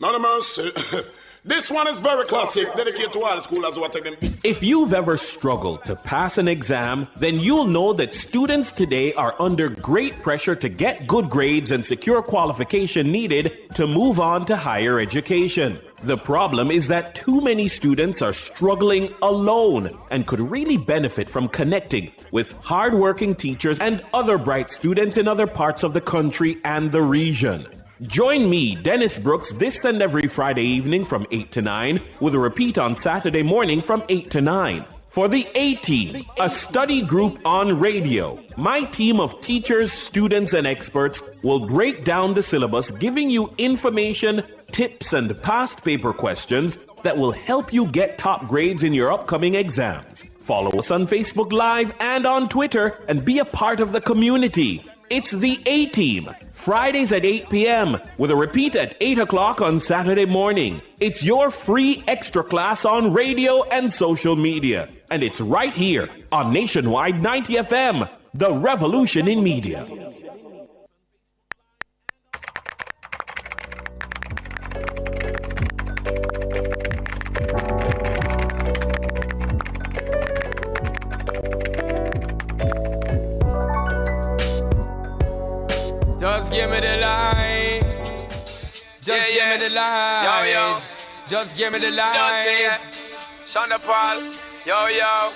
Not a mercy. This one is very classic, dedicated to all the schoolers who are taking beats. If you've ever struggled to pass an exam, then you'll know that students today are under great pressure to get good grades and secure qualification needed to move on to higher education. The problem is that too many students are struggling alone and could really benefit from connecting with hardworking teachers and other bright students in other parts of the country and the region. Join me, Dennis Brooks, this and every Friday evening from 8 to 9, with a repeat on Saturday morning from 8 to 9. For the A-Team, a study group on radio, my team of teachers, students, and experts will break down the syllabus, giving you information, tips, and past paper questions that will help you get top grades in your upcoming exams. Follow us on Facebook Live and on Twitter and be a part of the community. It's the A-Team, Fridays at 8 p.m. with a repeat at 8 o'clock on Saturday morning. It's your free extra class on radio and social media. And it's right here on Nationwide 90 FM, the revolution in media. Just give me the light. Just give me the light. Yo, yo. Just give me the light. Shonda Paul. Yo, yo.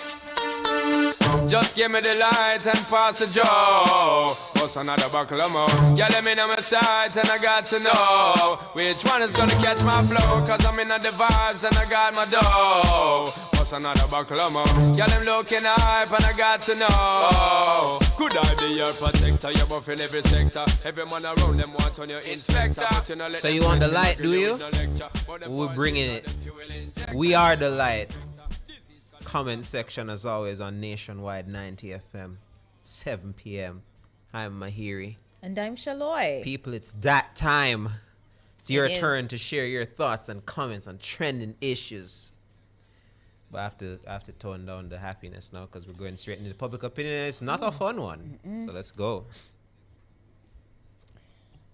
Just give me the light and pass the joe. What's another buckle of more? Yeah, let me know my sights and I got to know which one is gonna catch my flow. Cause I'm in the vibes and I got my dough. What's another buckle of more? Yeah, I'm looking hype and I got to know. Could I be your protector? You're buff in every sector. Every man around them wants on your inspector. So you want the light, do you? We're bringing it. We are the light. Comment section as always on Nationwide 90 FM, 7 p.m. I'm Mahiri. And I'm Shaloy. People, it's that time. It's your turn to share your thoughts and comments on trending issues. But I have to tone down the happiness now because we're going straight into the public opinion. It's not a fun one. So let's go.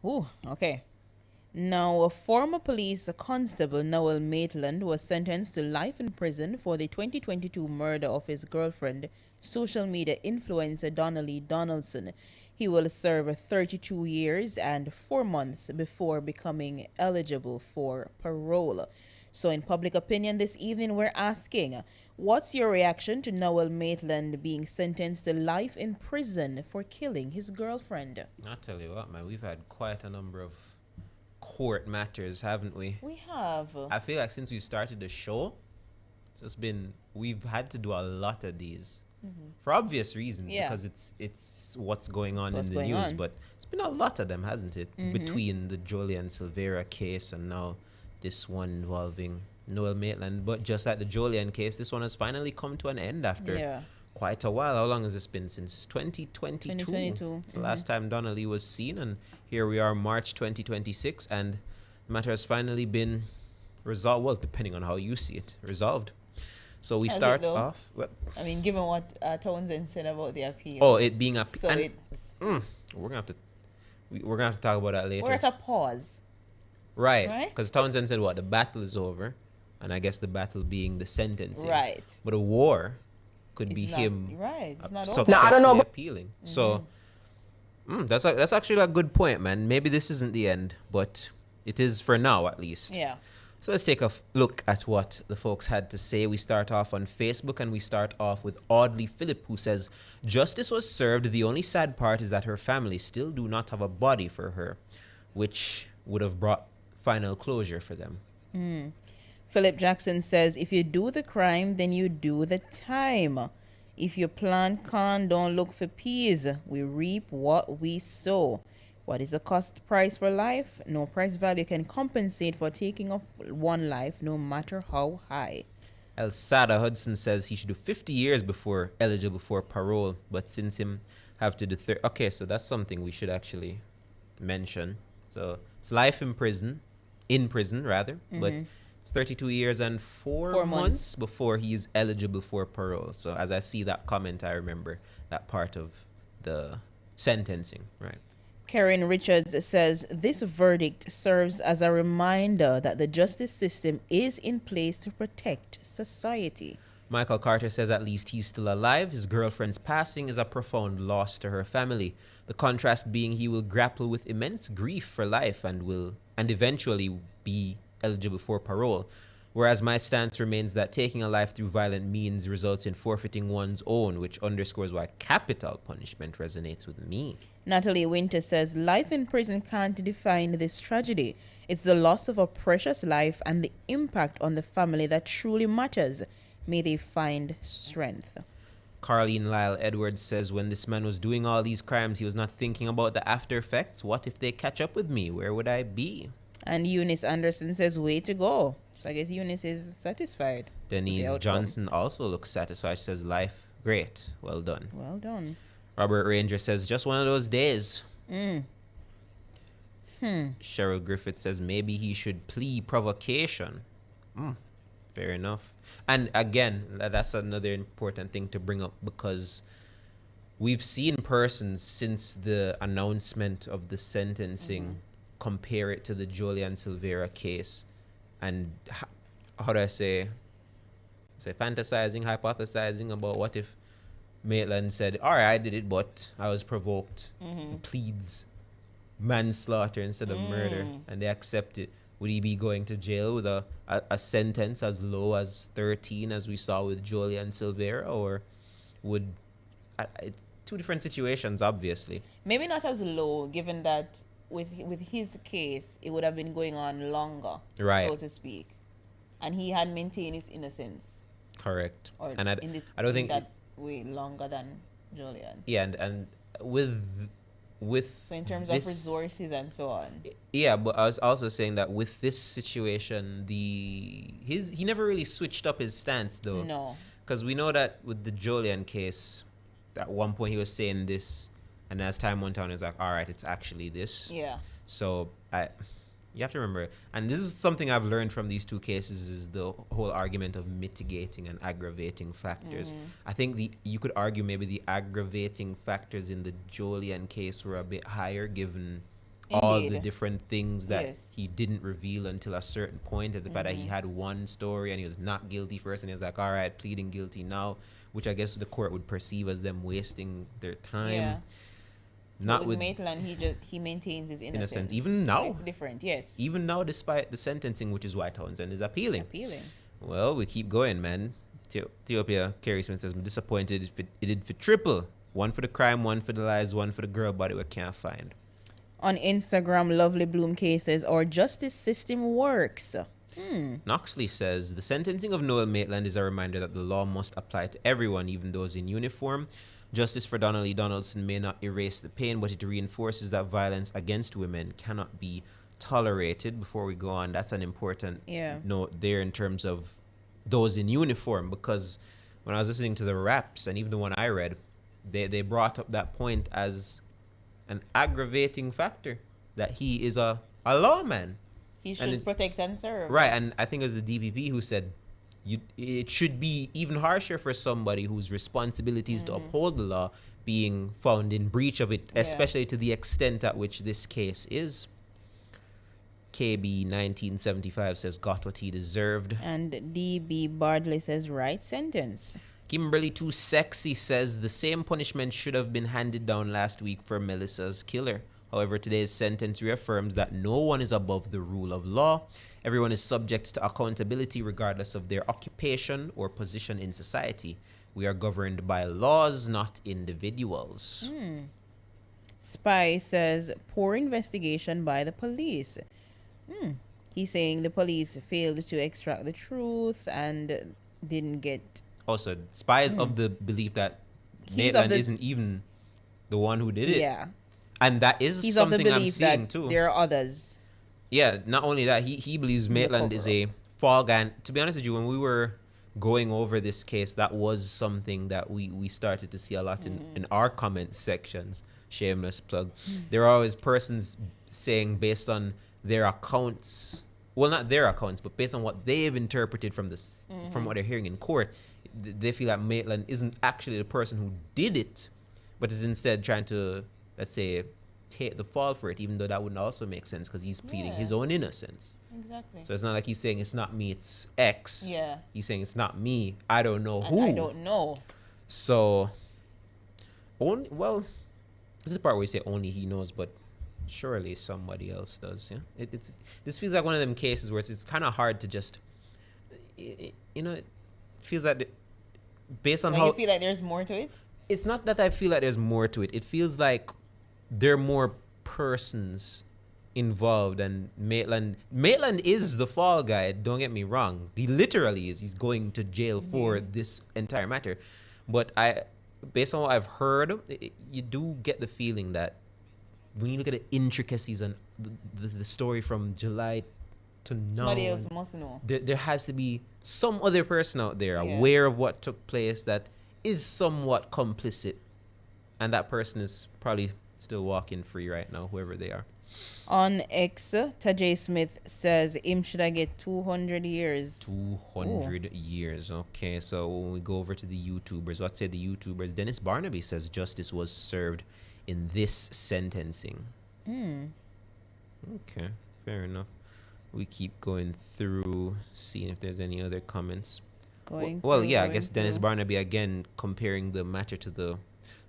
Ooh, okay. Now, a former police constable, Noel Maitland, was sentenced to life in prison for the 2022 murder of his girlfriend, social media influencer Donnelly Donaldson. He will serve 32 years and 4 months before becoming eligible for parole. So in public opinion this evening, we're asking, what's your reaction to Noel Maitland being sentenced to life in prison for killing his girlfriend? I'll tell you what, man, we've had quite a number of court matters, haven't we? We have. I feel like since we started the show, we've had to do a lot of these for obvious reasons, because it's what's going on in the news. But it's been a lot of them, hasn't it? Between the Jolian Silvera case and now this one involving Noel Maitland. But just like the Jolian case, this one has finally come to an end after quite a while. How long has this been? Since 2022. 2022. It's the last time Donnelly was seen, and here we are, March 2026, and the matter has finally been resolved. Well, depending on how you see it, resolved. So we start off. Well, I mean, given what Townsend said about the appeal. Oh, it being appeal. So we're gonna have to talk about that later. We're at a pause. Right. Because Townsend said what? The battle is over, and I guess the battle being the sentencing. Right. But a war could be not, him it's not successfully appealing. So that's actually a good point, man. Maybe this isn't the end, but it is for now at least. Yeah. So let's take a look at what the folks had to say. We start off on Facebook, and we start off with Audley Phillip, who says, justice was served. The only sad part is that her family still do not have a body for her, which would have brought final closure for them. Philip Jackson says, if you do the crime, then you do the time. If you plant corn, don't look for peas. We reap what we sow. What is the cost price for life? No price value can compensate for taking of one life, no matter how high. El Sada Hudson says he should do 50 years before eligible for parole, but since him have to do okay, so that's something we should actually mention. So it's life in prison rather, but it's 32 years and 4 months before he is eligible for parole. So as I see that comment, I remember that part of the sentencing, right? Karen Richards says this verdict serves as a reminder that the justice system is in place to protect society. Michael Carter says at least he's still alive. His girlfriend's passing is a profound loss to her family. The contrast being he will grapple with immense grief for life and eventually be eligible for parole. Whereas my stance remains that taking a life through violent means results in forfeiting one's own, which underscores why capital punishment resonates with me. Natalie Winter says life in prison can't define this tragedy. It's the loss of a precious life and the impact on the family that truly matters. May they find strength. Carleen Lyle Edwards says when this man was doing all these crimes, he was not thinking about the after effects. What if they catch up with me? Where would I be? And Eunice Anderson says way to go. So I guess Eunice is satisfied. Denise Johnson also looks satisfied. She says life great. Well done. Well done. Robert Ranger says just one of those days. Cheryl Griffith says maybe he should plead provocation. Fair enough. And again, that's another important thing to bring up because we've seen persons since the announcement of the sentencing compare it to the Julian Silvera case and how do I say fantasizing, hypothesizing about what if Maitland said, all right, I did it, but I was provoked, pleads manslaughter instead of murder, and they accept it. Would he be going to jail with a sentence as low as 13 as we saw with Julian Silvera, or would it's two different situations, obviously. Maybe not as low, given that with his case, it would have been going on longer, right, so to speak, and he had maintained his innocence. Correct. Or and I don't think that way longer than Julian. Yeah, and with so in terms of resources and so on. Yeah, but I was also saying that with this situation, he never really switched up his stance though. No. Because we know that with the Julian case, at one point he was saying this, and as time went on, it's like, all right, it's actually this. Yeah. So you have to remember, and this is something I've learned from these two cases, is the whole argument of mitigating and aggravating factors. I think you could argue maybe the aggravating factors in the Julian case were a bit higher, given all the different things that he didn't reveal until a certain point, and the fact that he had one story and he was not guilty first, and he was like, all right, pleading guilty now, which I guess the court would perceive as them wasting their time. Yeah. Not with Maitland, he maintains his innocence. Even now. It's different, yes. Even now, despite the sentencing, which is why Townsend is appealing. Well, we keep going, man. Ethiopia, Kerry Smith says, I'm disappointed it did for triple. One for the crime, one for the lies, one for the girl body we can't find. On Instagram, Lovely Bloom K says, our justice system works. Knoxley says, the sentencing of Noel Maitland is a reminder that the law must apply to everyone, even those in uniform. Justice for Donnelly Donaldson may not erase the pain, but it reinforces that violence against women cannot be tolerated. Before we go on, that's an important note there in terms of those in uniform, because when I was listening to the raps, and even the one I read, they brought up that point as an aggravating factor, that he is a lawman. He should protect and serve. Right, and I think it was the DPP who said, it should be even harsher for somebody whose responsibilities to uphold the law being found in breach of it, especially to the extent at which this case is. KB 1975 says, got what he deserved. And DB Bardley says, right sentence. Kimberly Too Sexy says, the same punishment should have been handed down last week for Melissa's killer. However, today's sentence reaffirms that no one is above the rule of law. Everyone is subject to accountability regardless of their occupation or position in society. We are governed by laws, not individuals. Spy says, poor investigation by the police. He's saying the police failed to extract the truth and didn't get... Also, Spy is of the belief that Maitland isn't even the one who did it. Yeah. And that is He's something of the I'm belief seeing that too. there are others. Yeah, not only that, he believes Maitland is a fall guy. And to be honest with you, when we were going over this case, that was something that we started to see a lot in our comment sections. Shameless plug. There are always persons saying, based on their accounts, well, not their accounts, but based on what they've interpreted from this, from what they're hearing in court, they feel that Maitland isn't actually the person who did it, but is instead trying to let's say, take the fall for it, even though that wouldn't also make sense because he's pleading his own innocence. Exactly. So it's not like he's saying it's not me, it's X. Yeah. He's saying it's not me, I don't know And who. I don't know. So, well, this is the part where you say only he knows, but surely somebody else does. Yeah, this feels like one of them cases where it's kind of hard to just, it feels like based on like how you feel like there's more to it. It's not that I feel like there's more to it. It feels like there are more persons involved, and Maitland is the fall guy. Don't get me wrong. He literally is. He's going to jail for this entire matter. But based on what I've heard, you do get the feeling that when you look at the intricacies and the story from July to now, Somebody else must know. There has to be some other person out there aware of what took place that is somewhat complicit, and that person is probably still walking free right now, whoever they are. On X, Tajay Smith says him should I get 200 years. 200 years. Okay, so when we go over to the YouTubers, what say the YouTubers? Dennis Barnaby says justice was served in this sentencing. Okay, fair enough. We keep going through, seeing if there's any other comments. I guess Dennis Barnaby again comparing the matter to the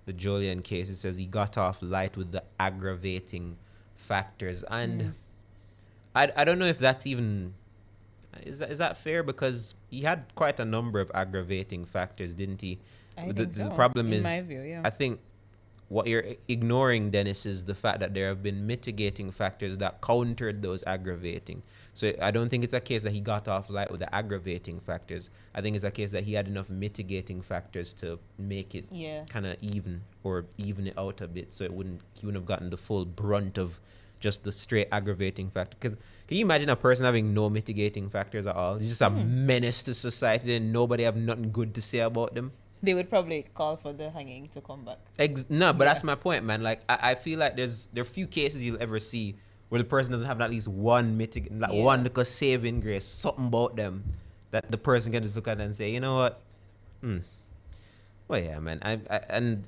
Jolian case. It says he got off light with the aggravating factors, and I don't know if that's even is that fair, because he had quite a number of aggravating factors, didn't he? The problem is, my view, I think what you're ignoring, Dennis, is the fact that there have been mitigating factors that countered those aggravating. So I don't think it's a case that he got off light with the aggravating factors. I think it's a case that he had enough mitigating factors to make it kind of even it out a bit, so he wouldn't have gotten the full brunt of just the straight aggravating factor. Because can you imagine a person having no mitigating factors at all? He's just a menace to society and nobody have nothing good to say about them. They would probably call for the hanging to come back. That's my point, man. Like I feel like there are few cases you'll ever see where the person doesn't have at least one one little saving grace, something about them that the person can just look at and say, you know what? Well, yeah, man.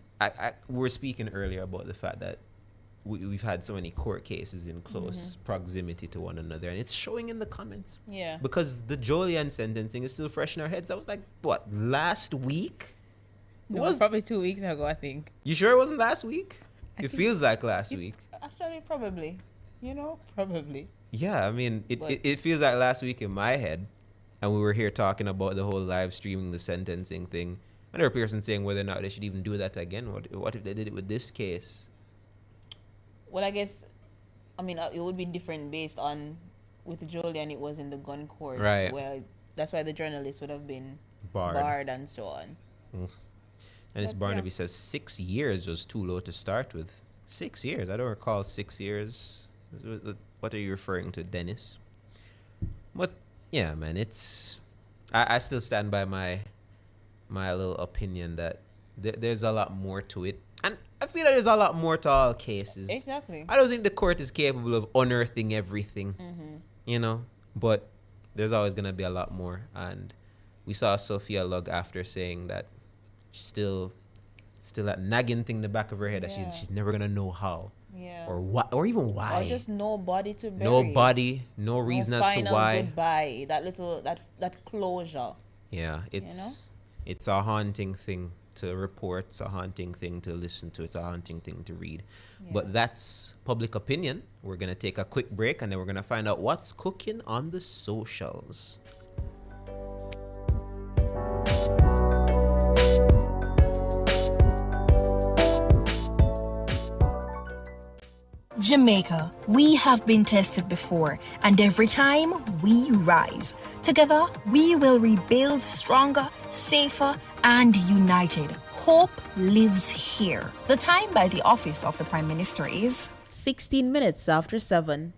We were speaking earlier about the fact that we've had so many court cases in close proximity to one another, and it's showing in the comments. Yeah. Because the Jolian sentencing is still fresh in our heads. That was like, what, last week? It was probably 2 weeks ago, I think. You sure it wasn't last week? It feels like last week. Actually, probably. Probably. Yeah, I mean, it feels like last week in my head, and we were here talking about the whole live streaming the sentencing thing. And there were persons saying whether or not they should even do that again. What if they did it with this case? Well, I guess, it would be different based on, with Jolian, it was in the gun court. Right. Well, that's why the journalists would have been barred and so on. Dennis Barnaby says 6 years was too low to start with. 6 years? I don't recall 6 years. What are you referring to, Dennis? But, yeah, man, it's... I still stand by my little opinion that there's a lot more to it. And I feel like there's a lot more to all cases. Exactly. I don't think the court is capable of unearthing everything, but there's always going to be a lot more. And we saw Sophia Lugg after saying that still that nagging thing in the back of her head that she's never going to know how. Yeah. Or what, or even why. Or just no body to bury. No body, no reason as to why. Goodbye. That closure. Yeah, it's a haunting thing to report, it's a haunting thing to listen to, it's a haunting thing to read. Yeah. But that's public opinion. We're going to take a quick break and then we're going to find out what's cooking on the socials. Jamaica, we have been tested before, and every time we rise. Together, we will rebuild stronger, safer, and united. Hope lives here. The time by the office of the Prime Minister is 16 minutes after 7.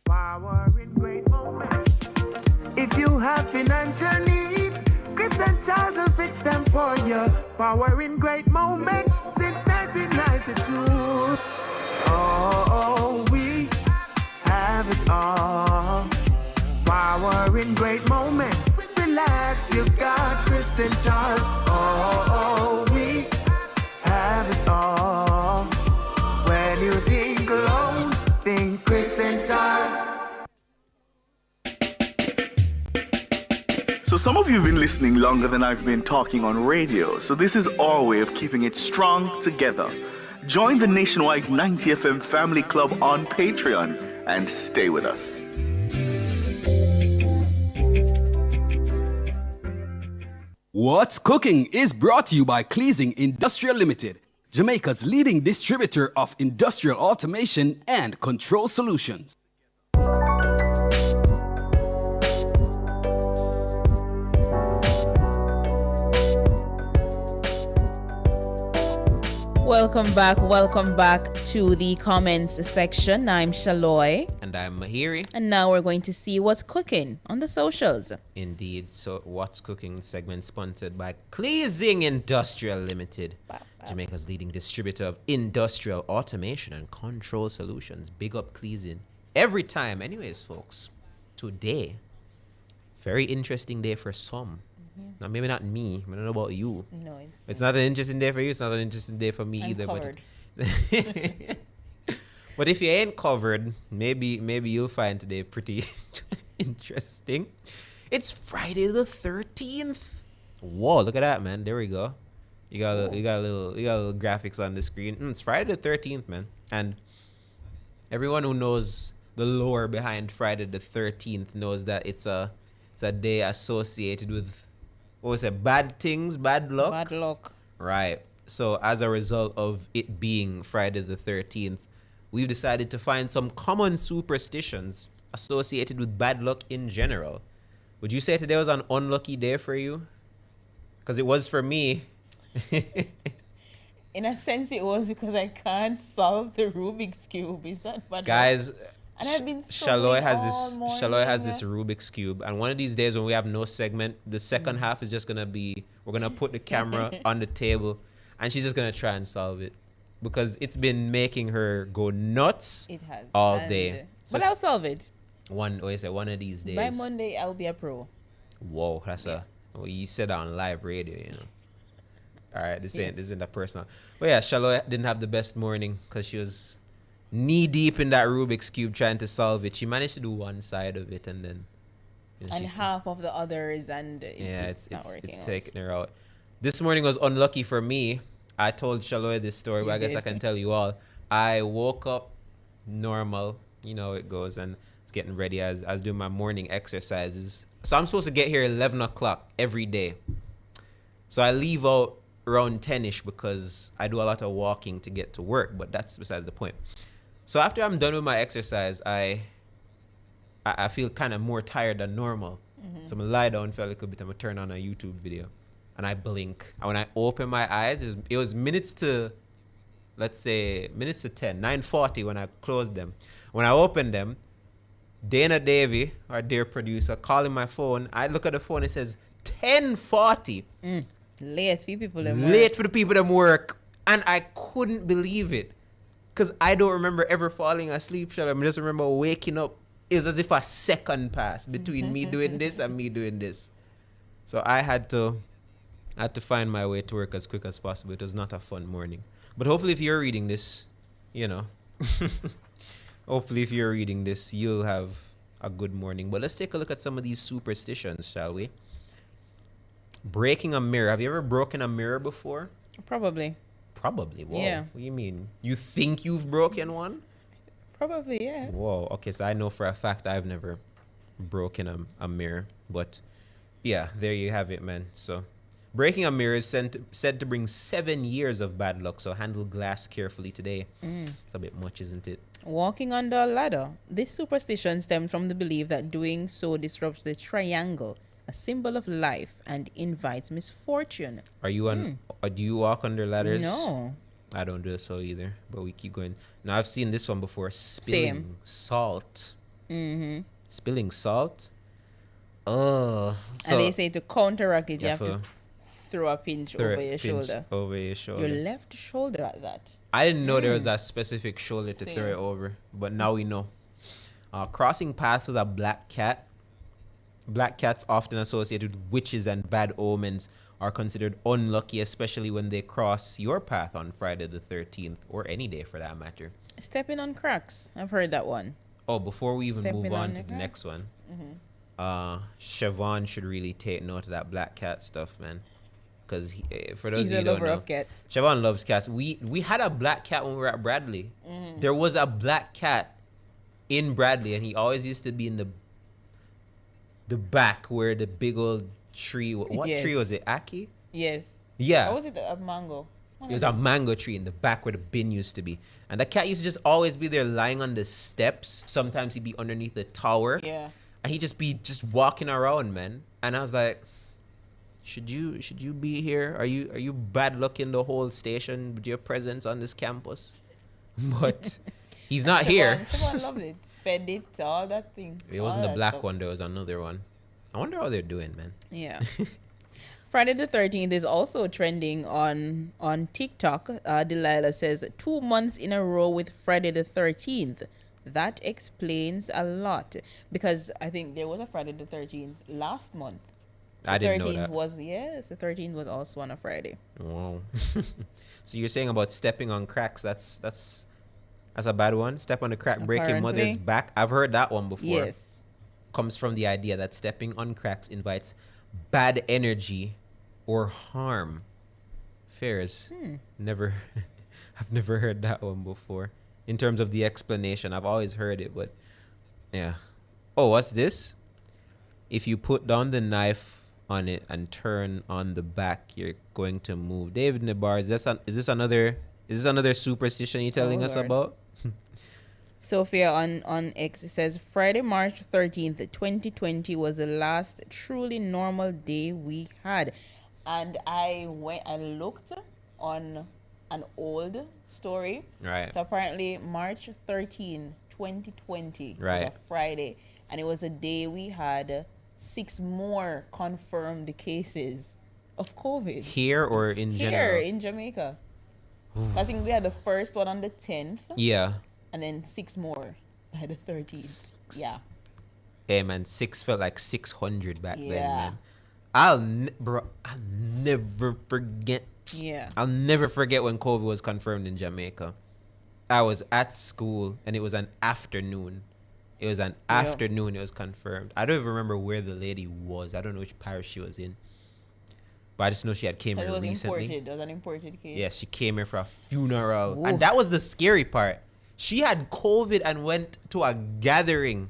Power in great moments. If you have financial needs, Chris and Charles will fix them for you. Power in great moments since 1992. Oh, we have it all. Power in great moments. Relax, you got Chris and Charles. Oh, we have it all. some of you have been listening longer than I've been talking on radio, so this is our way of keeping it strong together. Join the nationwide 90 FM Family Club on Patreon and stay with us. What's Cooking is brought to you by Cleasing Industrial Limited, Jamaica's leading distributor of industrial automation and control solutions. Welcome back to the comments section. I'm Shaloy. And I'm Mahiri. And now we're going to see what's cooking on the socials. Indeed. So What's Cooking segment sponsored by Cleasing Industrial Limited, Jamaica's leading distributor of industrial automation and control solutions. Big up Cleasing every time. Anyways, folks, today, very interesting day for some. Now, maybe not me. I don't know about you. No, it's not an interesting day for you. It's not an interesting day for me either. Covered. But if you ain't covered, maybe you'll find today pretty interesting. It's Friday the 13th. Whoa, look at that, man. There we go. You got a little graphics on the screen. It's Friday the 13th, man. And everyone who knows the lore behind Friday the 13th knows that it's a day associated with, what was it, bad things, bad luck? Bad luck. Right. So as a result of it being Friday the 13th, we've decided to find some common superstitions associated with bad luck in general. Would you say today was an unlucky day for you? Because it was for me. In a sense, it was because I can't solve the Rubik's Cube. Is that bad Guys, luck? And I've been Shaloy has this Rubik's Cube, and one of these days when we have no segment, the second half is just gonna be, we're gonna put the camera on the table, and she's just gonna try and solve it because it's been making her go nuts. It has all day. But I'll solve it. One of these days. By Monday, I'll be a pro. Whoa, you said that on live radio, you know. All right, this isn't that personal. But yeah, Shaloy didn't have the best morning because she was knee deep in that Rubik's Cube trying to solve it. She managed to do one side of it and then and half of the others, and it's not working. It's taking her out. This morning was unlucky for me. I told Shaloy this story, but I guess I can tell you all. I woke up normal, you know how it goes, and was getting ready as I was doing my morning exercises. So I'm supposed to get here 11 o'clock every day. So I leave out around 10ish because I do a lot of walking to get to work, but that's besides the point. So after I'm done with my exercise, I feel kind of more tired than normal. Mm-hmm. So I'm gonna lie down for a little bit. I'm gonna turn on a YouTube video, and I blink. And when I open my eyes, it was minutes to 10, 9:40 when I closed them. When I opened them, Dana Davey, our dear producer, calling my phone. I look at the phone. It says 10:40. Late for people for the people that work, and I couldn't believe it. Because I don't remember ever falling asleep, I just remember waking up. It was as if a second passed between me doing this and me doing this. So I had to find my way to work as quick as possible. It was not a fun morning. But hopefully if you're reading this, hopefully if you're reading this, you'll have a good morning. But let's take a look at some of these superstitions, shall we? Breaking a mirror. Have you ever broken a mirror before? Probably. Whoa. Yeah. What do you mean? You think you've broken one? Probably, yeah. Whoa. Okay, so I know for a fact I've never broken a mirror. But yeah, there you have it, man. So breaking a mirror is said to bring 7 years of bad luck. So handle glass carefully today. It's a bit much, isn't it? Walking under a ladder. This superstition stems from the belief that doing so disrupts the triangle, a symbol of life, and invites misfortune. Are you do you walk under ladders? No. I don't do so either, but we keep going. Now, I've seen this one before. Spilling salt. Mm-hmm. Spilling salt? Oh. So and they say to counteract it, you have to throw a pinch over your shoulder. Over your shoulder. Your left shoulder at that. I didn't know there was a specific shoulder to throw it over, but now we know. Crossing paths with a black cat. Black cats, often associated with witches and bad omens, are considered unlucky, especially when they cross your path on Friday the 13th, or any day for that matter. Stepping on cracks. I've heard that one. Oh, before we even move on to the next one, Siobhan should really take note of that black cat stuff, man. Because for those He's of you a who don't lover know, of cats. Siobhan loves cats. We had a black cat when we were at Bradley. There was a black cat in Bradley, and he always used to be in the back where the big old tree. What Yes. tree was it? Aki? Yes. Yeah. Or was it a mango? It was a mango tree in the back where the bin used to be. And the cat used to just always be there lying on the steps. Sometimes he'd be underneath the tower. Yeah. And he'd just be just walking around, man. And I was like, should you be here? Are you bad luck in the whole station with your presence on this campus? But he's not here. Siobhan loved it. Fed it, all that thing. It all wasn't the that black stuff. one, there was another one. I wonder how they're doing, man. Yeah. Friday the 13th is also trending on TikTok. Delilah says 2 months in a row with Friday the 13th. That explains a lot, because I think there was a Friday the 13th last month. I didn't know that. The 13th was also on a Friday. Wow. So you're saying about stepping on cracks, that's a bad one? Step on the crack, breaking mother's Apparently. back? I've heard that one before. Yes. Comes from the idea that stepping on cracks invites bad energy or harm. Fairs. Never, I've never heard that one before. In terms of the explanation, I've always heard it, but yeah. Oh, what's this? If you put down the knife on it and turn on the back, you're going to move. David Nabar, is this another superstition you're telling us Lord. about? Sophia on X says Friday, March 13th, 2020 was the last truly normal day we had. And I looked on an old story. Right. So apparently March 13, 2020 was Right. a Friday. And it was the day we had 6 more confirmed cases of COVID. Here or in Here general? in Jamaica. I think we had the first one on the 10th. Yeah. And then 6 more by the 13th. Yeah. Hey man, 6 felt like 600 back then, Yeah. man. I'll never forget. Yeah. I'll never forget when COVID was confirmed in Jamaica. I was at school and it was an afternoon. It was an afternoon. It was confirmed. I don't even remember where the lady was. I don't know which parish she was in. But I just know she had came But here it was recently. imported. It was an imported case. Yeah, she came here for a funeral. Ooh. And that was the scary part. She had COVID and went to a gathering.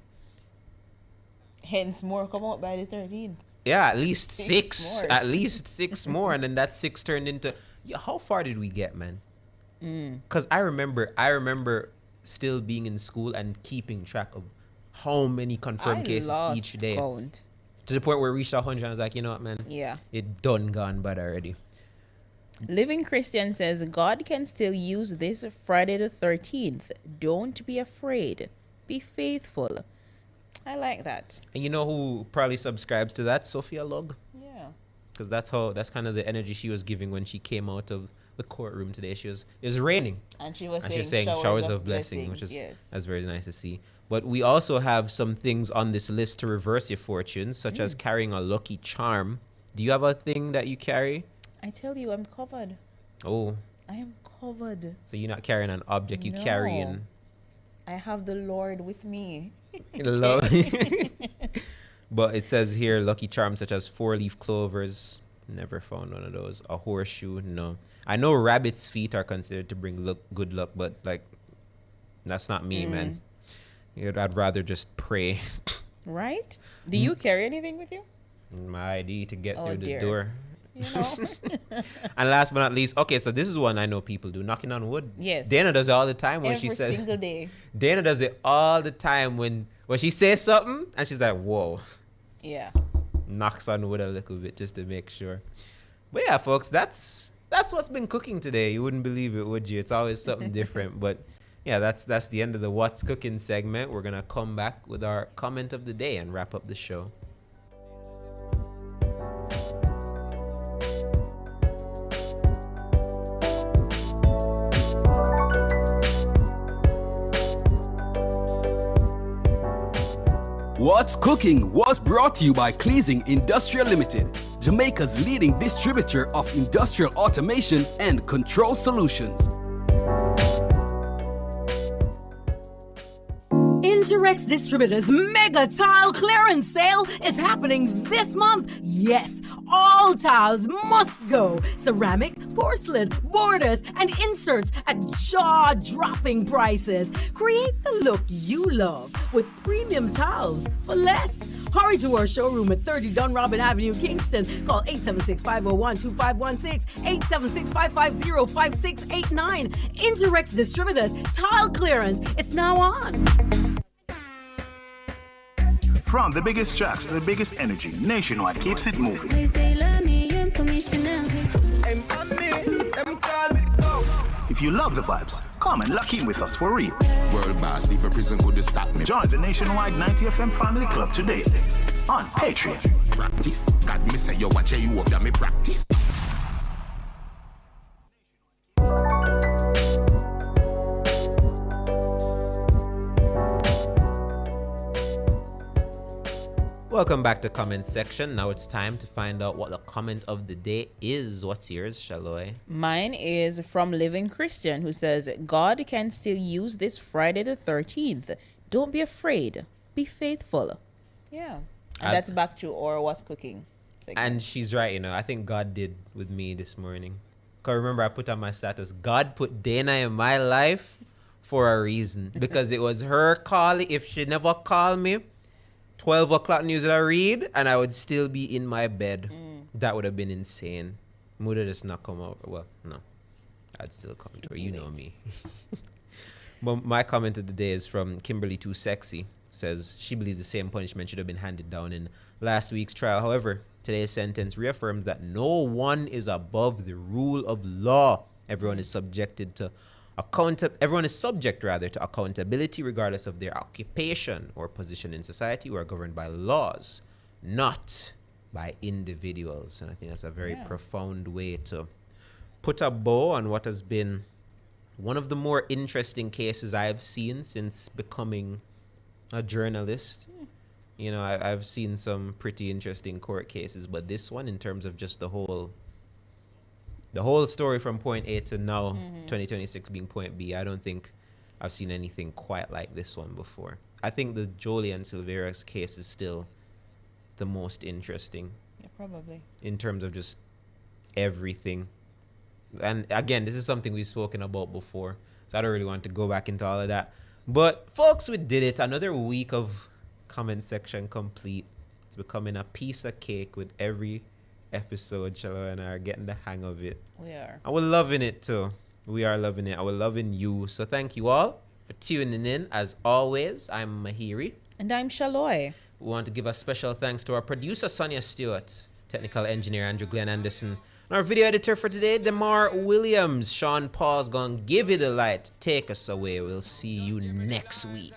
Hence, more come out by the 13th. Yeah, at least 6. 6 more. At least 6 more. And then that 6 turned into... Yeah, how far did we get, man? Because I remember still being in school and keeping track of how many confirmed cases each day. Count. To the point where it reached 100. I was like, you know what, man? Yeah. It done gone bad already. Living Christian says God can still use this Friday the 13th. Don't be afraid. Be faithful. I like that. And you know who probably subscribes to that? Sophia Log. Yeah. Because that's kind of the energy she was giving when she came out of the courtroom today. It was raining. And she was And saying, showers of blessing, which is that's very nice to see. But we also have some things on this list to reverse your fortunes, such as carrying a lucky charm. Do you have a thing that you carry? I tell you, I'm covered. Oh, I am covered. so you're not carrying an object, you No. carrying I have the Lord with me. love. But it says here lucky charms such as 4-leaf clovers. Never found one of those. A horseshoe, no. I know rabbits' feet are considered to bring good luck, but like that's not me, man. I'd rather just pray. Right? Do you carry anything with you? My ID to get Oh, through the dear. door. You know? And last but not least, okay, so this is one I know people do, knocking on wood. Yes. Dana does it all the time when Every she says. single day. Dana does it all the time when she says something and she's like, whoa. Yeah. Knocks on wood a little bit just to make sure. But yeah, folks, that's what's been cooking today. You wouldn't believe it, would you? It's always something different. But yeah, that's the end of the What's Cooking segment. We're gonna come back with our comment of the day and wrap up the show. What's Cooking was brought to you by Cleasing Industrial Limited, Jamaica's leading distributor of industrial automation and control solutions. In Interex Distributors Mega Tile Clearance Sale is happening this month. Yes, all tiles must go. Ceramic, porcelain, borders, and inserts at jaw-dropping prices. Create the look you love with premium tiles for less. Hurry to our showroom at 30 Dunrobin Avenue, Kingston. Call 876-501-2516, 876-550-5689. Interex Distributors Tile Clearance. It's now on. From the biggest tracks to the biggest energy, Nationwide keeps it moving. If you love the vibes, come and lock in with us for real. World boss, leave a prison could stop me. Join the Nationwide 90 FM Family Club today on Patreon. Practice. God me say you watch you over me practice. Welcome back to comment section. Now it's time to find out what the comment of the day is. What's yours, Shaloi? Mine is from Living Christian, who says, God can still use this Friday the 13th. Don't be afraid. Be faithful. Yeah. And that's back to or what's cooking segment. And she's right, you know. I think God did with me this morning. Because remember, I put on my status, God put Dana in my life for a reason. Because it was her call. If she never called me, 12 o'clock news that I read, and I would still be in my bed. That would have been insane. Would have just not come out. Well, no. I'd still come to her. You know me. But my comment of the day is from Kimberly Too Sexy. Says she believes the same punishment should have been handed down in last week's trial. However, today's sentence reaffirms that no one is above the rule of law. Everyone is subject to accountability regardless of their occupation or position in society. We are governed by laws, not by individuals. And I think that's a very profound way to put a bow on what has been one of the more interesting cases I've seen since becoming a journalist. You know, I've seen some pretty interesting court cases, but this one, in terms of just the whole story from point A to now, 2026 being point B, I don't think I've seen anything quite like this one before. I think the Jolie and Silvera's case is still the most interesting. Yeah, probably. In terms of just everything. And again, this is something we've spoken about before, so I don't really want to go back into all of that. But folks, we did it. Another week of comment section complete. It's becoming a piece of cake with every episode. Shalom and I are getting the hang of it. We are. And we're loving it too. We are loving it. And we're loving you. So thank you all for tuning in. As always, I'm Mahiri. And I'm Shaloi. We want to give a special thanks to our producer, Sonia Stewart, technical engineer, Andrew Glenn Anderson, and our video editor for today, Demar Williams. Sean Paul's gonna give you the light. Take us away. We'll see you next week.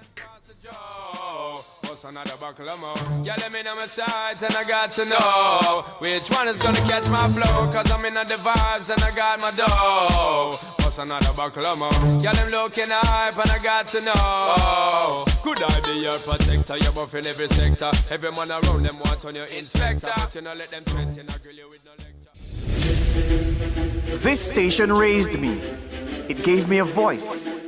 Another buckle of more. Yeah, let me know my sides and I got to know which one is gonna catch my flow. Cause I'm in the vibes and I got my dough. What's another buckle of more? Yeah, them looking hype and I got to know. Could I be your protector? You're buff in every sector. Every man around them want on your inspector. But you know let them threaten, I grill you with no lecture. This station raised me. It gave me a voice.